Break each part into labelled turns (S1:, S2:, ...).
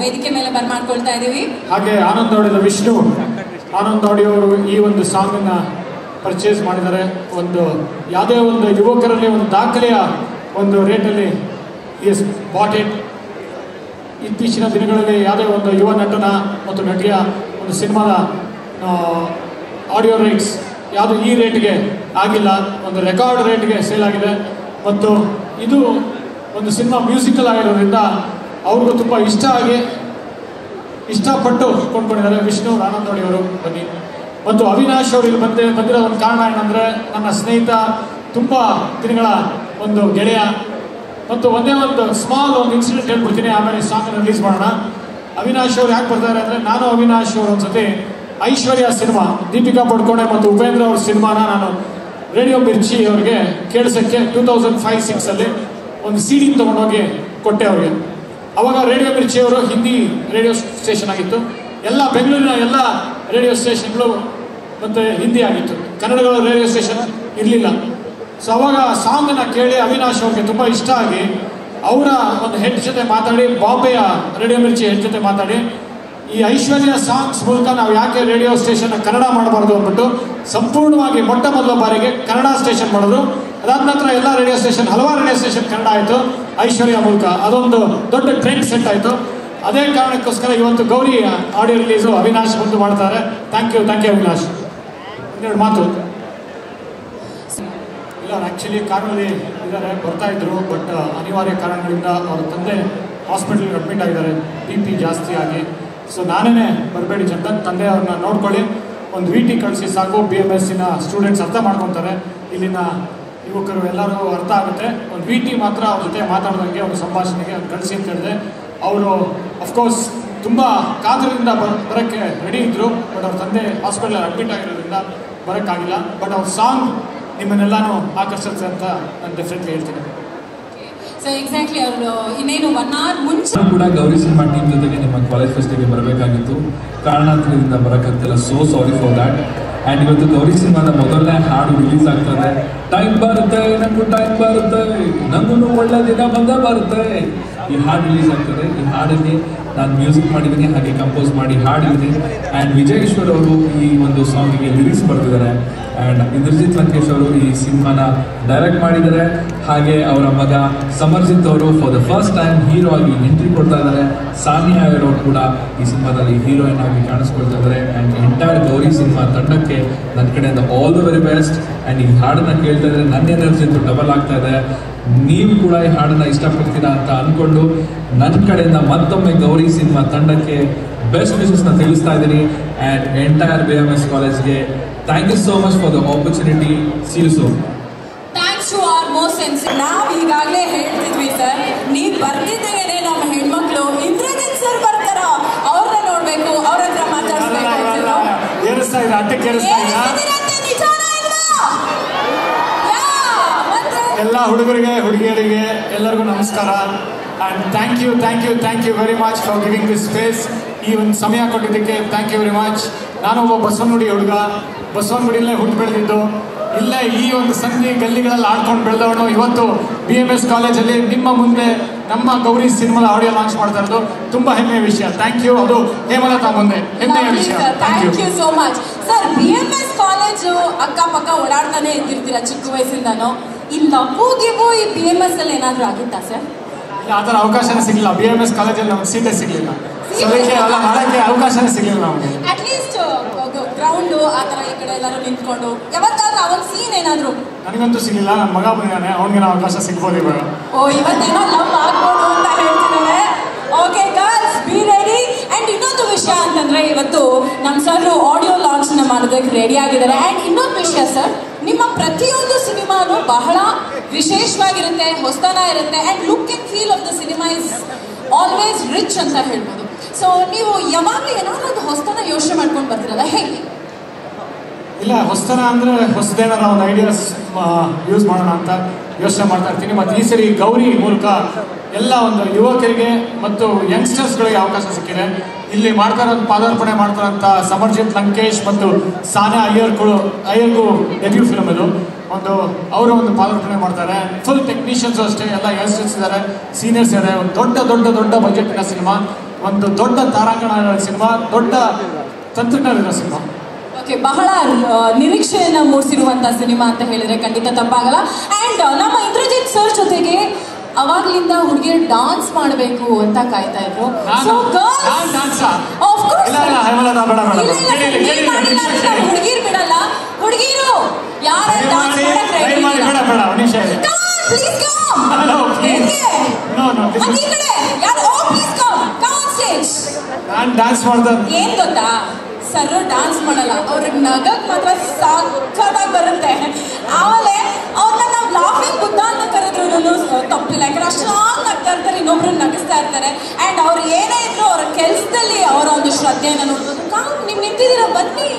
S1: ವೇದಿಕೆ ಮೇಲೆ ಬರ್ಮಾಡ್ಕೊಳ್ತಾ ಇದೀವಿ.
S2: ಹಾಗೆ ಆನಂದ್ ಆಡಿಯೋ ವಿಷ್ಣು ಆನಂದ್ ಆಡಿಯೋ ಅವರು ಈ ಒಂದು ಸಾಂಗ್ ಅನ್ನ ಪರ್ಚೇಸ್ ಮಾಡಿದ್ದಾರೆ. ಒಂದು ಯಾವುದೇ ಒಂದು ಯುವಕರಲ್ಲಿ ಒಂದು ದಾಖಲೆಯ ಒಂದು ರೇಟಲ್ಲಿ ಎಸ್ ಬಾಟ್ ಇಟ್. ಇತ್ತೀಚಿನ ದಿನಗಳಲ್ಲಿ ಯಾವುದೇ ಒಂದು ಯುವ ನಟನ ಮತ್ತು ನಟಿಯ ಒಂದು ಸಿನಿಮಾದ ಆಡಿಯೋ ರೈಟ್ಸ್ ಯಾವುದು ಈ ರೇಟ್ಗೆ ಆಗಿಲ್ಲ, ಒಂದು ರೆಕಾರ್ಡ್ ರೇಟ್ಗೆ ಸೇಲ್ ಆಗಿದೆ. ಮತ್ತು ಇದು ಒಂದು ಸಿನಿಮಾ ಮ್ಯೂಸಿಕಲ್ ಆಗಿರೋದ್ರಿಂದ ಅವ್ರಿಗೂ ತುಂಬ ಇಷ್ಟಪಟ್ಟು ಕೊಂಡ್ಕೊಂಡಿದ್ದಾರೆ. ವಿಷ್ಣು ಆನಂದ್ ಆಡಿಯೋರು ಬನ್ನಿ. ಮತ್ತು ಅವಿನಾಶ್ ಅವರು ಇಲ್ಲಿ ಬಂದಿರೋ ಒಂದು ಕಾರಣ ಏನಂದರೆ, ನನ್ನ ಸ್ನೇಹಿತ, ತುಂಬ ದಿನಗಳ ಒಂದು ಗೆಳೆಯ. ಮತ್ತು ಒಂದೇ ಒಂದು ಸ್ಮಾಲ್ ಒಂದು ಇನ್ಸಿಡೆಂಟ್ ಹೇಳ್ಬಿಡ್ತೀನಿ, ಆಮೇಲೆ ಸಾಂಗ್ ರಿಲೀಸ್ ಮಾಡೋಣ. ಅವಿನಾಶ್ ಅವ್ರು ಯಾಕೆ ಬರ್ತಾರೆ ಅಂದರೆ, ನಾನು ಅವಿನಾಶ್ ಅವರು ಒಂದ್ಸತಿ ಐಶ್ವರ್ಯ ಸಿನಿಮಾ, ದೀಪಿಕಾ ಪಡ್ಕೋಣೆ ಮತ್ತು ಉಪೇಂದ್ರ ಅವ್ರ ಸಿನಿಮಾನ ನಾನು ರೇಡಿಯೋ ಮಿರ್ಚಿ ಅವ್ರಿಗೆ ಕೇಳಿಸೋಕ್ಕೆ 2005-06 ಒಂದು CD ತೊಗೊಂಡೋಗಿ ಕೊಟ್ಟೆ ಅವ್ರಿಗೆ. ಅವಾಗ ರೇಡಿಯೋ ಮಿರ್ಚಿ ಅವರು ಹಿಂದಿ ರೇಡಿಯೋ ಸ್ಟೇಷನ್ ಆಗಿತ್ತು. ಎಲ್ಲ ಬೆಂಗಳೂರಿನ ಎಲ್ಲ ರೇಡಿಯೋ ಸ್ಟೇಷನ್ಗಳು ಮತ್ತು ಹಿಂದಿ ಆಗಿತ್ತು, ಕನ್ನಡಗಳ ರೇಡಿಯೋ ಸ್ಟೇಷನ್ ಇರಲಿಲ್ಲ. ಸೊ ಅವಾಗ ಸಾಂಗನ್ನು ಕೇಳಿ ಅವಿನಾಶ್ ಅವ್ರಿಗೆ ತುಂಬ ಇಷ್ಟ ಆಗಿ ಅವರ ಒಂದು ಹೆಡ್ ಜೊತೆ ಮಾತಾಡಿ, ಬಾಂಬೆಯ ರೇಡಿಯೋ ಮಿರ್ಚಿ ಹೆಡ್ ಜೊತೆ ಮಾತಾಡಿ, ಈ ಐಶ್ವರ್ಯ ಸಾಂಗ್ಸ್ ಮೂಲಕ ನಾವು ಯಾಕೆ ರೇಡಿಯೋ ಸ್ಟೇಷನ್ ಕನ್ನಡ ಮಾಡಬಾರ್ದು ಅಂದ್ಬಿಟ್ಟು ಸಂಪೂರ್ಣವಾಗಿ ಮೊಟ್ಟ ಮೊದಲ ಬಾರಿಗೆ ಕನ್ನಡ ಸ್ಟೇಷನ್ ಮಾಡೋದು. ಅದಾದ ನಂತರ ಎಲ್ಲ ರೇಡಿಯೋ ಸ್ಟೇಷನ್, ಹಲವಾರು ರೇಡಿಯೋ ಸ್ಟೇಷನ್ ಕನ್ನಡ ಆಯಿತು ಐಶ್ವರ್ಯ ಮೂಲಕ. ಅದೊಂದು ದೊಡ್ಡ ಟ್ರೆಂಡ್ ಸೆಟ್ ಆಯಿತು. ಅದೇ ಕಾರಣಕ್ಕೋಸ್ಕರ ಇವತ್ತು ಗೌರಿ ಆಡಿಯೋ ರಿಲೀಸು ಅವಿನಾಶ್ ಬಂದು ಮಾಡ್ತಾರೆ. Thank you Avinash. ಇನ್ನೆರಡು ಮಾತು ಇಲ್ಲ, ಆ್ಯಕ್ಚುಲಿ ಕಾರಲ್ಲಿ ಇದ್ದಾರೆ, ಬರ್ತಾಯಿದ್ರು. ಬಟ್ ಅನಿವಾರ್ಯ ಕಾರಣಗಳಿಂದ ಅವ್ರ ತಂದೆ ಹಾಸ್ಪಿಟಲ್ಗೆ ಅಡ್ಮಿಟ್ ಆಗಿದ್ದಾರೆ, BP ಜಾಸ್ತಿ ಆಗಿ. ಸೊ ನಾನೇ ಬರಬೇಡಿ ಜಂತ, ತಂದೆ ಅವ್ರನ್ನ ನೋಡ್ಕೊಳ್ಳಿ, ಒಂದು VT ಕಳಿಸಿ ಸಾಕು. BMSನ ಸ್ಟೂಡೆಂಟ್ಸ್ ಅರ್ಥ ಮಾಡ್ಕೊತಾರೆ, ಇಲ್ಲಿನ ಯುವಕರು ಎಲ್ಲರೂ ಅರ್ಥ ಆಗುತ್ತೆ. ಒಂದು VT ಮಾತ್ರ ಅವ್ರ ಜೊತೆ ಮಾತಾಡೋದಂಗೆ ಒಂದು ಸಂಭಾಷಣೆಗೆ ಕಳಿಸಿ ಅಂತ ಹೇಳಿದೆ. ಅವರು ಅಫ್ಕೋರ್ಸ್ ತುಂಬ ಕಾತರದಿಂದ ಬರೋಕ್ಕೆ ರೆಡಿ ಇದ್ದರು. ಬಟ್ ಅವ್ರ ತಂದೆ ಹಾಸ್ಪಿಟಲ್ ಅಡ್ಮಿಟ್ ಆಗಿರೋದ್ರಿಂದ ಬರೋಕ್ಕಾಗಿಲ್ಲ. ಬಟ್ ಅವ್ರ ಸಾಂಗ್ ನಿಮ್ಮನ್ನೆಲ್ಲಾನು ಆಕರ್ಷಿಸುತ್ತೆ ಅಂತ ನಾನು ಡೆಫಿನೆಟ್ಲಿ ಹೇಳ್ತೀನಿ.
S1: ಸೊ ಎಕ್ಸಾಕ್ಟ್ಲಿ ಅವರು ಇನ್ನೇನು 1 hour ಮುಂಚೆ
S3: ಕೂಡ ಗೌರಿ ಸಿನಿಮಾ ಟೀಮ್ ಜೊತೆಗೆ ನಿಮ್ಮ ಕಾಲೇಜ್ ಫೆಸ್ಟಿಗೆ ಬರಬೇಕಾಗಿತ್ತು, ಕಾರಣಾಂತರದಿಂದ ಬರೋಕ್ಕಾಗ್ತಿಲ್ಲ. So sorry for that. And ಇವತ್ತು ಗೌರಿ ಸಿನಿಮಾದ ಮೊದಲನೇ ಹಾಡು ರಿಲೀಸ್ ಆಗ್ತದೆ. ಟೈಮ್ ಬರುತ್ತೆ, ನನಗೂ ಟೈಮ್ ಬರುತ್ತೆ, ನನಗೂ ಒಳ್ಳೆ ದಿನ ಬಂದೇ ಬರುತ್ತೆ. ಈ ಹಾಡು ರಿಲೀಸ್ ಆಗ್ತದೆ. ಈ ಹಾಡಲ್ಲಿ ನಾನು ಮ್ಯೂಸಿಕ್ ಮಾಡಿದ್ದೀನಿ, ಹಾಗೆ ಕಂಪೋಸ್ ಮಾಡಿ ಹಾಡಿದ್ದೀನಿ. ಆ್ಯಂಡ್ ವಿಜಯ್ ಈಶ್ವರ್ ಅವರು ಈ ಒಂದು ಸಾಂಗಿಗೆ ಲಿರಿಕ್ಸ್ ಬರ್ತಿದ್ದಾರೆ. ಆ್ಯಂಡ್ ಇಂದ್ರಜಿತ್ ಲಂಕೇಶ್ ಅವರು ಈ ಸಿನಿಮಾನ ಡೈರೆಕ್ಟ್ ಮಾಡಿದ್ದಾರೆ. ಹಾಗೆ ಅವರ ಮಗ ಸಮರ್ಜಿತ್ ಅವರು for the first time hero ಆಗಿ ಎಂಟ್ರಿ ಕೊಡ್ತಾ ಇದ್ದಾರೆ. ಸಾನಿಯಾ ಅವರು ಕೂಡ ಈ ಸಿನಿಮಾದಲ್ಲಿ ಹೀರೋಯಿನ್ ಆಗಿ ಕಾಣಿಸ್ಕೊಳ್ತಾ ಇದ್ದಾರೆ. ಆ್ಯಂಡ್ ಎಂಟೈರ್ ಗೌರಿ ಸಿನಿಮಾ ತಂಡಕ್ಕೆ ನನ್ನ ಕಡೆಯಿಂದ all the very best. And ಈ ಹಾಡನ್ನು ಕೇಳ್ತಾ ಇದ್ರೆ ನನ್ನ ಎನರ್ಜಿ ಅಂತೂ ಡಬಲ್ ಆಗ್ತಾ ಇದೆ. ನೀವು ಕೂಡ ಈ ಹಾಡನ್ನು ಇಷ್ಟಪಡ್ತೀರಾ ಅಂತ ಅಂದ್ಕೊಂಡು ನನ್ನ ಕಡೆಯಿಂದ ಮತ್ತೊಮ್ಮೆ ಗೌರಿ ಸಿನಿಮಾ ತಂಡಕ್ಕೆ ಬೆಸ್ಟ್ ವಿಶಸ್ನ ತಿಳಿಸ್ತಾ ಇದ್ದೀನಿ. ಆ್ಯಂಡ್ ಎಂಟೈರ್ BMS ಕಾಲೇಜ್ಗೆ thank you so much for the opportunity. See you soon.
S1: Thanks to our most sensitive. ನಾವು ಈಗಾಗಲೇ ಹೇಳ್ತಿದ್ವಿ ಸರ್, ನೀವು ಬರ್ತಿದ್ದಾಗೇನೆ ನಮ್ಮ ಹೆಣ್ಮಕ್ಳು ಇಂದ್ರಜಿತ್ ಸರ್ ಬರ್ತಾರ, ಅವ್ರನ್ನ ನೋಡ್ಬೇಕು, ಅವ್ರ ಹತ್ರ ಮಾತಾಡ್ಸ್ಬೇಕು.
S2: ಎಲ್ಲ ಹುಡುಗರಿಗೆ ಹುಡುಗಿಯರಿಗೆ ಎಲ್ಲರಿಗೂ ನಮಸ್ಕಾರ. And thank you very much for giving this space. ಈ ಒಂದು ಸಮಯ ಕೊಟ್ಟಿದ್ದಕ್ಕೆ ಥ್ಯಾಂಕ್ ಯು ವೆರಿ ಮಚ್. ನಾನು ಒಬ್ಬ ಬಸವನಗುಡಿ ಹುಡುಗ, ಬಸವನಗುಡಿಯಲ್ಲೇ ಹುಟ್ಟು ಬೆಳೆದಿದ್ದು, ಇಲ್ಲೇ ಈ ಒಂದು ಸಂಧಿ ಗಲ್ಲಿಗಳಲ್ಲಿ ಆಡ್ಕೊಂಡು ಬೆಳೆದವನು. ಇವತ್ತು BMS ಕಾಲೇಜಲ್ಲಿ ನಿಮ್ಮ ಮುಂದೆ ನಮ್ಮ ಗೌರಿ ಸಿನಿಮಾದ ಆಡಿಯೋ ಲಾಂಚ್ ಮಾಡ್ತಾ ಇರೋದು ತುಂಬ ಹೆಮ್ಮೆಯ ವಿಷಯ. Thank you. ಅದು ಹೇಮಲತಾ ಮುಂದೆ ಹೆಮ್ಮೆಯ ವಿಷಯ.
S1: Thank you so much sir. BMS college ಅಕ್ಕಪಕ್ಕ ಓಡಾಡ್ತಾನೆ ಇದ್ದಿರ್ತೀರ ಚಿಕ್ಕ ವಯಸ್ಸಿಂದನೂ. ಈ ಲವ್ವು ಈ BMS ಅಲ್ಲಿ ಏನಾದರೂ ಆಗಿತ್ತಾ ಸರ್?
S2: ಇಲ್ಲ, ಆ ಥರ ಅವಕಾಶನೇ ಸಿಗಲಿಲ್ಲ. BMS ಕಾಲೇಜಲ್ಲಿ ನಮ್ಗೆ ಸೀಟೇ ಸಿಗಲಿಲ್ಲ, ಅದಕ್ಕೆ ಎಲ್ಲ ಮಾಡೋಕ್ಕೆ ಅವಕಾಶನೇ ಸಿಗಲಿಲ್ಲ ನಮಗೆ.
S1: ಅಟ್ಲೀಸ್ಟ್ ಗ್ರೌಂಡು ಆ ಥರ ಈ ಕಡೆ ಎಲ್ಲರೂ ನಿಂತ್ಕೊಂಡು ಯಾವತ್ತಾದ್ರೂ ಅವನ್ ಸೀನ್ ಏನಾದರೂ?
S2: ನನಗಂತೂ ಸಿಗಲಿಲ್ಲ. ನನ್ನ ಮಗ ಬಂದಿದ್ದಾನೆ, ಅವನಿಗೆ ಅವಕಾಶ ಸಿಗ್ಬೋದು ಇವಾಗ.
S1: ಇವತ್ತೇನೋ ಲವ್ ಆಗ್ಬೋದು ಅಂತ ಹೇಳ್ತಿದ್ದಾರೆ. Okay girls, be ready. And ಇನ್ನೊಂದು ವಿಷಯ ಅಂತಂದರೆ, ಇವತ್ತು ನಮ್ಮ ಸರ್ ಆಡಿಯೋ ಲಾಂಚ್ನ ಮಾಡೋದಕ್ಕೆ ರೆಡಿ ಆಗಿದ್ದಾರೆ. ಆ್ಯಂಡ್ ಇನ್ನೊಂದು ವಿಷಯ ಸರ್, ನಿಮ್ಮ ಪ್ರತಿಯೊಂದು ಸಿನಿಮಾನು ಬಹಳ ವಿಶೇಷವಾಗಿರುತ್ತೆ, ಹೊಸತನ ಇರುತ್ತೆ. And look and feel of the cinema is always rich ಅಂತ ಹೇಳ್ಬೋದು. ಸೊ ನೀವು ಯಾವಾಗಲೂ ಏನಾದರೂ ಒಂದು ಹೊಸತನ ಯೋಚನೆ ಮಾಡ್ಕೊಂಡು ಬರ್ತೀರಲ್ಲ, ಹೇಗೆ?
S2: ಇಲ್ಲ, ಹೊಸತನ ಅಂದರೆ ಹೊಸದೇನಾರ ಒಂದು ಐಡಿಯಾಸ್ ಯೂಸ್ ಮಾಡೋಣ ಅಂತ ಯೋಚನೆ ಮಾಡ್ತಾ ಇರ್ತೀನಿ. ಮತ್ತು ಈ ಸರಿ ಗೌರಿ ಮೂಲಕ ಎಲ್ಲ ಒಂದು ಯುವಕರಿಗೆ ಮತ್ತು ಯಂಗ್ಸ್ಟರ್ಸ್ಗಳಿಗೆ ಅವಕಾಶ ಸಿಕ್ಕಿದೆ. ಇಲ್ಲಿ ಪಾದಾರ್ಪಣೆ ಮಾಡ್ತಾರಂಥ ಸಮರ್ಜಿತ್ ಲಂಕೇಶ್ ಮತ್ತು ಸಾನಿಯಾ ಅಯ್ಯರ್ಗೂ ಡೆಬ್ಯೂ ಫಿಲ್ಮ್ ಇದು. ಅವರು ಒಂದು ಪಾದಾರ್ಪಣೆ ಮಾಡ್ತಾರೆ. ಫುಲ್ ಟೆಕ್ನಿಷಿಯನ್ಸು ಅಷ್ಟೇ, ಎಲ್ಲ ಯಂಗ್ಸ್ಟರ್ಸ್ ಇದ್ದಾರೆ, ಸೀನಿಯರ್ಸ್ ಇದ್ದಾರೆ. ಒಂದು ದೊಡ್ಡ ಬಜೆಟ್ನ ಸಿನಿಮಾ. ಒಂದು ದೊಡ್ಡ ತಾರಾಂಗಣ ಸಿನಿಮಾ, ದೊಡ್ಡ ತಂತ್ರಜ್ಞಾನದ ಸಿನಿಮಾ.
S1: ಓಕೆ, ಬಹಳ ನಿರೀಕ್ಷೆಯನ್ನ ಮೂಡಿಸಿರುವಂತ ಸಿನಿಮಾ ಅಂತ ಹೇಳಿದ್ರೆ ಖಂಡಿತ ತಪ್ಪಾಗಲ್ಲ. ಅಂಡ್ ನಮ್ಮ ಇಂದ್ರಜಿತ್ ಸರ್ ಜೊತೆಗೆ ಅವಾಗ್ಲಿಂದ ಹುಡುಗಿಯರು ಡಾನ್ಸ್ ಮಾಡಬೇಕು ಅಂತ ಕಾಯ್ತಾ ಇದ್ರು. ಸೊ ಹುಡುಗಿರು ಬಿಡಲ್ಲ, ಹುಡುಗಿರು ಯಾರು ಡಾನ್ಸ್ ಏನ್ ಗೊತ್ತಾ, ಸರ್ ಡಾನ್ಸ್ ಮಾಡಲ್ಲ, ಅವ್ರಿಗೆ ನಗಕ್ ಮಾತ್ರ ಸಕ್ಕತ್ತಾಗಿ ಬರುತ್ತೆ. ಆಮೇಲೆ ಅವ್ರನ್ನ ನಾವು ಲಾಫಿಂಗ್ ಬುದ್ಧ ಅಂತ ಕರೆದ್ರು ತಪ್ಪಿಲ್ಲ, ಯಾಕಂದ್ರೆ ಅಷ್ಟೊಂದು ನಗ್ತಾ ಇರ್ತಾರೆ, ಇನ್ನೊಬ್ರು ನಗಿಸ್ತಾ ಇರ್ತಾರೆ. ಅಂಡ್ ಅವ್ರು ಏನೇ ಇದ್ರು ಅವ್ರ ಕೆಲಸದಲ್ಲಿ ಅವರ ಒಂದು ಶ್ರದ್ಧೆಯನ್ನ ನೋಡ್ಬೋದು. ನೀವು ನಿಂತಿದ್ದೀರ, ಬನ್ನಿ.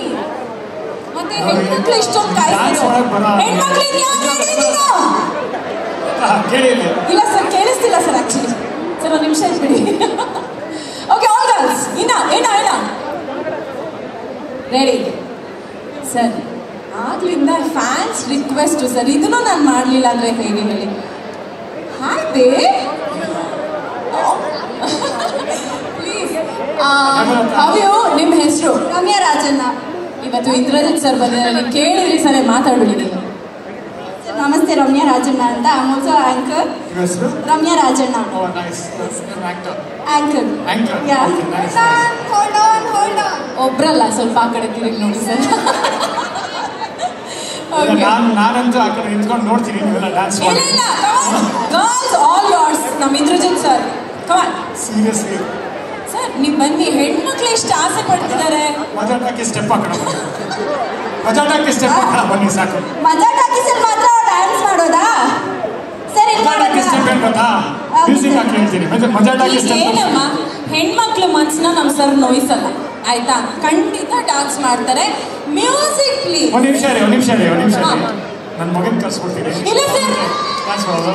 S1: ಮತ್ತೆ ಹೆಣ್ಮಕ್ಳು ಇಷ್ಟೊಂದು ಕಾಯಿಸ್ತಾರೆ. ಹೆಣ್ಮಕ್ಳು ಇಲ್ಲ ಸರ್, ಕೇಳಿಸ್ತಿಲ್ಲ ಸರ್. ಆಕ್ಚುಲಿ ಸರ್ ಒಂದು ನಿಮಿಷ ಬಿಡಿ. ಓಕೆ, ಆಲ್ ಗರ್ಲ್ಸ್, ಇನ್ನ ರೆಡಿ ಸರ್? ಆಗ್ಲಿಂದ ಫ್ಯಾನ್ಸ್ ರಿಕ್ವೆಸ್ಟ್ ಸರ್, ಇದನ್ನು ನಾನು ಮಾಡಲಿಲ್ಲ ಅಂದ್ರೆ ಹೇಗೆ ಹೇಳಿ? ಹಾಯ್ ಬೇ, ಪ್ಲೀಸ್. ಹವ್ಯು, ನಿಮ್ಮ ಹೆಸರು? ರಮ್ಯಾ ರಾಜಣ್ಣ. ಇವತ್ತು ಇಂದ್ರಜಿತ್ ಸರ್ ಬಂದಿದ್ದಾರೆ, ಕೇಳಿರಿ ಸರ್, ಮಾತಾಡ್ಬಿಡಿ. ನಮಸ್ತೆ, ರಮ್ಯಾ ರಾಜಣ್ಣ ಅಂತ. I am also anchor. Ramya Rajanna, anchor. ಒಬ್ರಲ್ಲ, ಸ್ವಲ್ಪ ಆ ಕಡೆ ತಿರುಗಿ ನೋಡಿ ಸರ್.
S2: ನಾನಂತೂ ಆ ಕಡೆ ನಿಂತ್ಕೊಂಡು ನೋಡ್ತೀನಿ, ನೀವೆಲ್ಲ ಡ್ಯಾನ್ಸ್ ಮಾಡಿ.
S1: ಗರ್ಲ್ಸ್ ಆಲ್ ಯೋರ್ಸ್, ನಮ್ಮ ಇಂದ್ರಜಿತ್ ಸರ್. ಕಮಾನ್,
S2: ಸೀರಿಯಸ್ಲಿ
S1: ಸರ್ ನೀವು ಬನ್ನಿ. ಹೆಣ್ಮಕ್ಳು ಎಷ್ಟು ಆಸೆ ಪಡ್ತಿದ್ದಾರೆ.
S2: ಮಜಾಟಕ್ಕೆ ಸ್ಟೆಪ್ ಹಾಕೋಣ, ಮಜಾಟಕ್ಕೆ ಸ್ಟೆಪ್ ಹಾಕೋಣ, ಬನ್ನಿ ಸಾಕು.
S1: ಮಜಾಟಕ್ಕೆ ಸರ್ ಮಾತ್ರ ಡ್ಯಾನ್ಸ್ ಮಾಡೋದಾ ಸರ್?
S2: ಮಜಾಟಕ್ಕೆ ಸ್ಟೆಪ್ ಏನು ಗೊತ್ತಾ? ಮ್ಯೂಸಿಕ್ ಹಾಕಿ ಹೇಳ್ತೀನಿ, ಮಜಾಟಕ್ಕೆ ಸ್ಟೆಪ್.
S1: ಏನಮ್ಮ, ಹೆಣ್ಮಕ್ಳು ಮನ್ಸನ್ನ ನಮ್ಮ ಸರ್ ನೋಯಿಸಲ್ಲ, ಆಯ್ತಾ? ಖಂಡಿತ ಡ್ಯಾನ್ಸ್ ಮಾಡ್ತಾರೆ. Music please.
S2: ಒಂದು ನಿಮಿಷ ರೀ, ನನ್ನ ಮಗನ ಕರ್ಸ್ಕೊಡ್ತೀನಿ.
S1: ಇಲ್ಲ ಸರ್,
S2: ಡ್ಯಾನ್ಸ್ ಮಾಡೋದು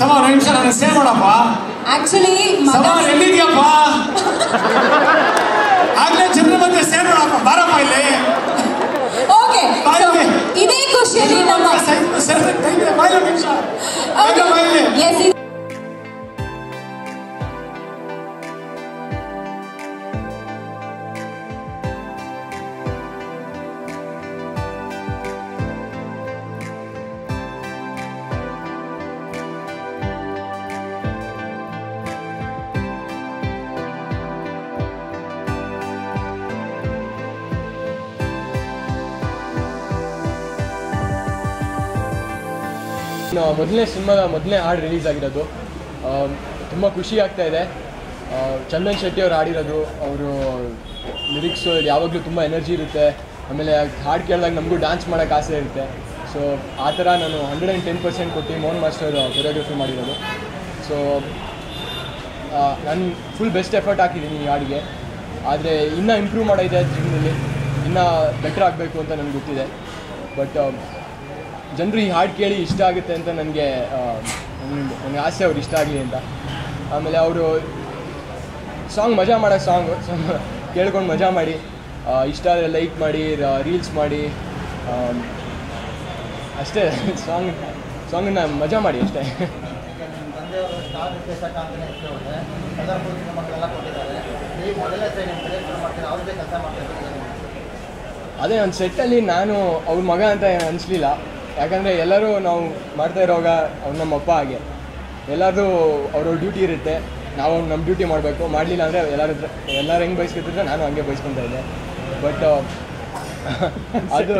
S2: ಸಮ. ಒಂದು ನಿಮಿಷ, ನಾನು ಸೇವ್ ಮಾಡಪ್ಪ.
S1: ಆಕ್ಚುಲಿ
S2: ಸಮ ಎಲ್ಲಿದ್ಯಪ್ಪ? ಆಗ್ಲೇ ಜನರ ಮಧ್ಯೆ ಸೇವ್ ಮಾಡಪ್ಪ, ಬಾರಪ್ಪ ಇಲ್ಲಿ.
S1: ಓಕೆ, ಇದೇ ಖುಷಿಯಲ್ಲಿ ನಮ್ಮ
S4: ಮೊದಲನೇ ಸಿನಿಮಾದ ಮೊದಲನೇ ಹಾಡು ರಿಲೀಸ್ ಆಗಿರೋದು. ತುಂಬ ಖುಷಿ ಆಗ್ತಾ ಇದೆ. ಚಂದನ್ ಶೆಟ್ಟಿ ಅವ್ರು ಹಾಡಿರೋದು, ಅವರು ಲಿರಿಕ್ಸು ಯಾವಾಗಲೂ ತುಂಬ ಎನರ್ಜಿ ಇರುತ್ತೆ. ಆಮೇಲೆ ಹಾಡು ಕೇಳಿದಾಗ ನಮಗೂ ಡ್ಯಾನ್ಸ್ ಮಾಡೋಕ್ಕೆ ಆಸೆ ಇರುತ್ತೆ. ಸೊ ಆ ಥರ ನಾನು 110% ಕೊಟ್ಟು ಮೋಹನ್ ಮಾಸ್ಟರ್ ಕೊರಿಯೋಗ್ರಫಿ ಮಾಡಿರೋದು. ಸೊ ನಾನು ಫುಲ್ ಬೆಸ್ಟ್ ಎಫರ್ಟ್ ಹಾಕಿದ್ದೀನಿ ಈ ಹಾಡಿಗೆ. ಆದರೆ ಇನ್ನೂ ಇಂಪ್ರೂವ್ ಮಾಡೋಇದೆ ಜೀವನದಲ್ಲಿ, ಇನ್ನೂ ಬೆಟರ್ ಆಗಬೇಕು ಅಂತ ನನಗೆ ಗೊತ್ತಿದೆ. ಬಟ್ ಜನರು ಈ ಹಾಡು ಕೇಳಿ ಇಷ್ಟ ಆಗುತ್ತೆ ಅಂತ ನನಗೆ ಆಸೆ, ಅವ್ರು ಇಷ್ಟ ಆಗಲಿ ಅಂತ. ಆಮೇಲೆ ಅವರು ಸಾಂಗ್ ಮಜಾ ಮಾಡೋ ಸಾಂಗು ಕೇಳ್ಕೊಂಡು ಮಜಾ ಮಾಡಿ, ಇಷ್ಟ ಆದರೆ ಲೈಕ್ ಮಾಡಿ, ರೀಲ್ಸ್ ಮಾಡಿ, ಅಷ್ಟೇ. ಸಾಂಗನ್ನು ಮಜಾ ಮಾಡಿ ಅಷ್ಟೇ. ಅದೇ ನನ್ನ ಸೆಟ್ಟಲ್ಲಿ ನಾನು ಅವ್ರ ಮಗ ಅಂತ ಅನಿಸ್ಲಿಲ್ಲ. ಯಾಕಂದರೆ ಎಲ್ಲರೂ ನಾವು ಮಾಡ್ತಾ ಇರೋವಾಗ ಅವ್ರು ನಮ್ಮ ಅಪ್ಪ ಹಾಗೆ, ಎಲ್ಲರೂ ಅವ್ರವ್ರ ಡ್ಯೂಟಿ ಇರುತ್ತೆ, ನಾವು ನಮ್ಮ ಡ್ಯೂಟಿ ಮಾಡಬೇಕು. ಮಾಡಲಿಲ್ಲ ಅಂದರೆ ಎಲ್ಲರೂ ಹೆಂಗೆ ಬಯಸ್ಕೊತಿದ್ರೆ ನಾನು ಹಂಗೆ ಬಯಸ್ಕೊತಾ ಇದ್ದೆ. ಬಟ್ ಅದು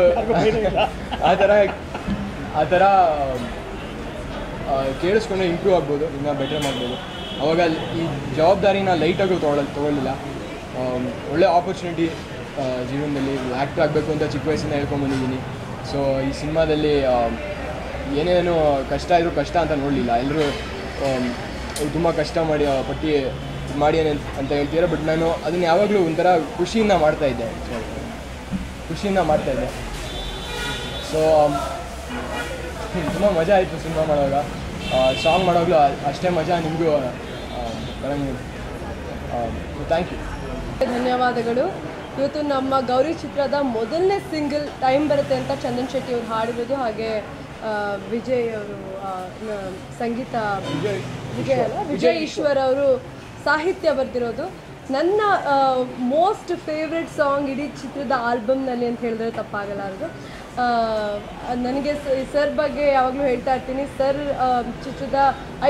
S4: ಆ ಥರ ಕೇಳಿಸ್ಕೊಂಡು ಇಂಪ್ರೂವ್ ಆಗ್ಬೋದು, ಇನ್ನೂ ಬೆಟರ್ ಮಾಡ್ಬೋದು. ಅವಾಗ ಈ ಜವಾಬ್ದಾರಿನ ಲೈಟಾಗೂ ತೊಗೊಳ್ಳಿಲ್ಲ. ಒಳ್ಳೆ ಆಪರ್ಚುನಿಟಿ ಜೀವನದಲ್ಲಿ, ಆ್ಯಕ್ಟರ್ ಆಗಬೇಕು ಅಂತ ಚಿಕ್ಕ ವಯಸ್ಸಿಂದ ಹೇಳ್ಕೊಂಬಂದಿದ್ದೀನಿ. ಸೊ ಈ ಸಿನಿಮಾದಲ್ಲಿ ಏನೇನು ಕಷ್ಟ ಇದ್ರೂ ಕಷ್ಟ ಅಂತ ನೋಡಲಿಲ್ಲ. ಎಲ್ಲರೂ ತುಂಬ ಕಷ್ಟ ಮಾಡಿ ಅಂತ ಹೇಳ್ತೀರ. ಬಟ್ ನಾನು ಅದನ್ನು ಯಾವಾಗಲೂ ಒಂಥರ ಖುಷಿಯಿಂದ ಮಾಡ್ತಾಯಿದ್ದೆ. ಸೊ ತುಂಬ ಮಜಾ ಆಯಿತು ಸಿನಿಮಾ ಮಾಡುವಾಗ. ಸಾಂಗ್ ಮಾಡೋವಾಗಲೂ ಅಷ್ಟೇ ಮಜಾ ನಿಮಗೂ ಥ್ಯಾಂಕ್ ಯು.
S5: ಧನ್ಯವಾದಗಳು. ಇವತ್ತು ನಮ್ಮ ಗೌರಿ ಚಿತ್ರದ ಮೊದಲನೇ ಸಿಂಗಲ್ ಟೈಮ್ ಬರುತ್ತೆ ಅಂತ ಚಂದನ್ ಶೆಟ್ಟಿ ಅವರು ಹಾಡಿರೋದು, ಹಾಗೆ ವಿಜಯ್ ಅವರು ಸಂಗೀತ, ವಿಜಯ್ ಈಶ್ವರ್ ಅವರು ಸಾಹಿತ್ಯ ಬರೆದಿರೋದು. ನನ್ನ ಮೋಸ್ಟ್ ಫೇವ್ರೆಟ್ ಸಾಂಗ್ ಇಡೀ ಚಿತ್ರದ ಆಲ್ಬಮ್ನಲ್ಲಿ ಅಂತ ಹೇಳಿದ್ರೆ ತಪ್ಪಾಗಲಾರದು. ನನಗೆ ಸರ್ ಬಗ್ಗೆ ಯಾವಾಗಲೂ ಹೇಳ್ತಾ ಇರ್ತೀನಿ. ಸರ್ ಚಿತ್ರದ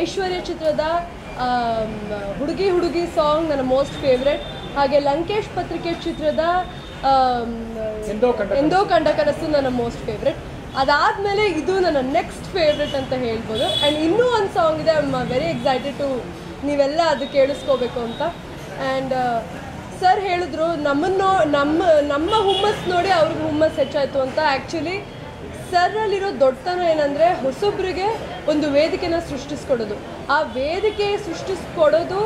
S5: ಐಶ್ವರ್ಯ ಚಿತ್ರದ ಹುಡುಗಿ ಹುಡುಗಿ ಸಾಂಗ್ ನನ್ನ ಮೋಸ್ಟ್ ಫೇವ್ರೆಟ್. ಹಾಗೆ ಲಂಕೇಶ್ ಪತ್ರಿಕೆ ಚಿತ್ರದ ಎಂದೋ ಕಂಡ ಕನಸು ನನ್ನ ಮೋಸ್ಟ್ ಫೇವ್ರೆಟ್. ಅದಾದಮೇಲೆ ಇದು ನನ್ನ ನೆಕ್ಸ್ಟ್ ಫೇವ್ರೆಟ್ ಅಂತ ಹೇಳ್ಬೋದು. ಆ್ಯಂಡ್ ಇನ್ನೂ ಒಂದು ಸಾಂಗ್ ಇದೆ, I am very excited to ನೀವೆಲ್ಲ ಅದು ಕೇಳಿಸ್ಕೋಬೇಕು ಅಂತ. ಆ್ಯಂಡ್ ಸರ್ ಹೇಳಿದ್ರು ನಮ್ಮ ಹುಮ್ಮಸ್ ನೋಡಿ ಅವ್ರಿಗೆ ಹುಮ್ಮಸ್ ಹೆಚ್ಚಾಯಿತು ಅಂತ. ಆ್ಯಕ್ಚುಲಿ ಸರ್ರಲ್ಲಿರೋ ದೊಡ್ಡತನ ಏನಂದರೆ ಹೊಸೊಬ್ಬರಿಗೆ ಒಂದು ವೇದಿಕೆನ ಸೃಷ್ಟಿಸ್ಕೊಡೋದು. ಆ ವೇದಿಕೆ ಸೃಷ್ಟಿಸ್ಕೊಡೋದು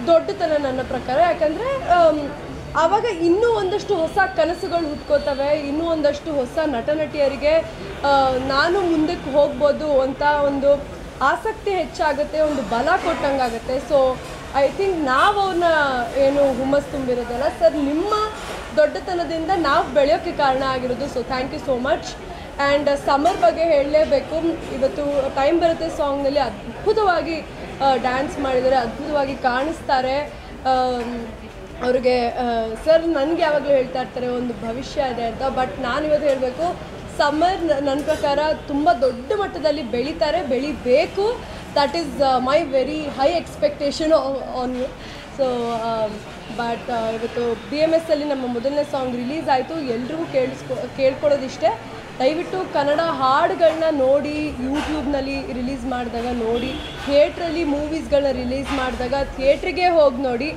S5: ದೊಡ್ಡತನ ನನ್ನ ಪ್ರಕಾರ. ಯಾಕಂದರೆ ಆವಾಗ ಇನ್ನೂ ಒಂದಷ್ಟು ಹೊಸ ಕನಸುಗಳು ಹುಟ್ಕೋತವೆ, ಇನ್ನೂ ಒಂದಷ್ಟು ಹೊಸ ನಟ ನಟಿಯರಿಗೆ ನಾನು ಮುಂದಕ್ಕೆ ಹೋಗ್ಬೋದು ಅಂತ ಒಂದು ಆಸಕ್ತಿ ಹೆಚ್ಚಾಗುತ್ತೆ, ಒಂದು ಬಲ ಕೊಟ್ಟಂಗಾಗುತ್ತೆ. ಸೊ ಐ ಥಿಂಕ್ ನಾವು ಅವ್ರನ್ನ ಏನು ಹುಮ್ಮಸ್ ತುಂಬಿರೋದಲ್ಲ, ಸರ್ ನಿಮ್ಮ ದೊಡ್ಡತನದಿಂದ ನಾವು ಬೆಳೆಯೋಕ್ಕೆ ಕಾರಣ ಆಗಿರೋದು. So thank you so much. And Samar ಬಗ್ಗೆ ಹೇಳಲೇಬೇಕು. ಇವತ್ತು ಟೈಮ್ ಬರುತ್ತೆ ಸಾಂಗ್ನಲ್ಲಿ ಅದ್ಭುತವಾಗಿ ಡ್ಯಾನ್ಸ್ ಮಾಡಿದ್ದಾರೆ, ಅದ್ಭುತವಾಗಿ ಕಾಣಿಸ್ತಾರೆ. ಅವ್ರಿಗೆ ಸರ್ ನನಗೆ ಯಾವಾಗಲೂ ಹೇಳ್ತಾ ಇರ್ತಾರೆ ಒಂದು ಭವಿಷ್ಯ ಇದೆ ಅಂತ. ಬಟ್ ನಾನಿವತ್ತು ಹೇಳಬೇಕು, ಸಮರ್ ನನ್ನ ಪ್ರಕಾರ ತುಂಬ ದೊಡ್ಡ ಮಟ್ಟದಲ್ಲಿ ಬೆಳಿಬೇಕು. That is my very high expectation on you. So but ಇವತ್ತು BMS ಅಲ್ಲಿ ನಮ್ಮ ಮೊದಲನೇ ಸಾಂಗ್ ರಿಲೀಸ್ ಆಯಿತು. ಎಲ್ರಿಗೂ ಕೇಳ್ಕೊಳ್ಳೋದಿಷ್ಟೇ, ದಯವಿಟ್ಟು ಕನ್ನಡ ಹಾಡುಗಳನ್ನ ನೋಡಿ, ಯೂಟ್ಯೂಬ್ನಲ್ಲಿ ರಿಲೀಸ್ ಮಾಡಿದಾಗ ನೋಡಿ, ಥಿಯೇಟ್ರಲ್ಲಿ ಮೂವೀಸ್ಗಳನ್ನ ರಿಲೀಸ್ ಮಾಡಿದಾಗ ಥಿಯೇಟ್ರಿಗೆ ಹೋಗಿ ನೋಡಿ.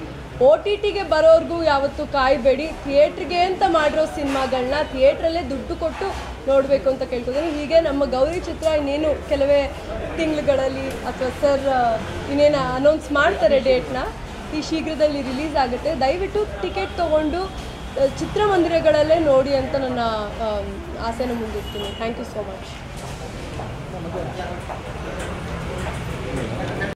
S5: OTTಗೆ ಬರೋರ್ಗೂ ಯಾವತ್ತೂ ಕಾಯಬೇಡಿ. ಥಿಯೇಟ್ರಿಗೆ ಅಂತ ಮಾಡಿರೋ ಸಿನಿಮಾಗಳನ್ನ ಥಿಯೇಟ್ರಲ್ಲೇ ದುಡ್ಡು ಕೊಟ್ಟು ನೋಡಬೇಕು ಅಂತ ಕೇಳ್ಕೊತೀನಿ. ಹೀಗೆ ನಮ್ಮ ಗೌರಿ ಚಿತ್ರ ಇನ್ನೇನು ಕೆಲವೇ ತಿಂಗಳುಗಳಲ್ಲಿ ಅಥವಾ ಸರ್ ಇನ್ನೇನು ಅನೌನ್ಸ್ ಮಾಡ್ತಾರೆ ಡೇಟ್ನ, ಈ ಶೀಘ್ರದಲ್ಲಿ ರಿಲೀಸ್ ಆಗುತ್ತೆ. ದಯವಿಟ್ಟು ಟಿಕೆಟ್ ತೊಗೊಂಡು ಚಿತ್ರಮಂದಿರಗಳಲ್ಲೇ ನೋಡಿ ಅಂತ ನನ್ನ ಆಸೆನ ಮುಂದಿಡ್ತೀನಿ. Thank you so much.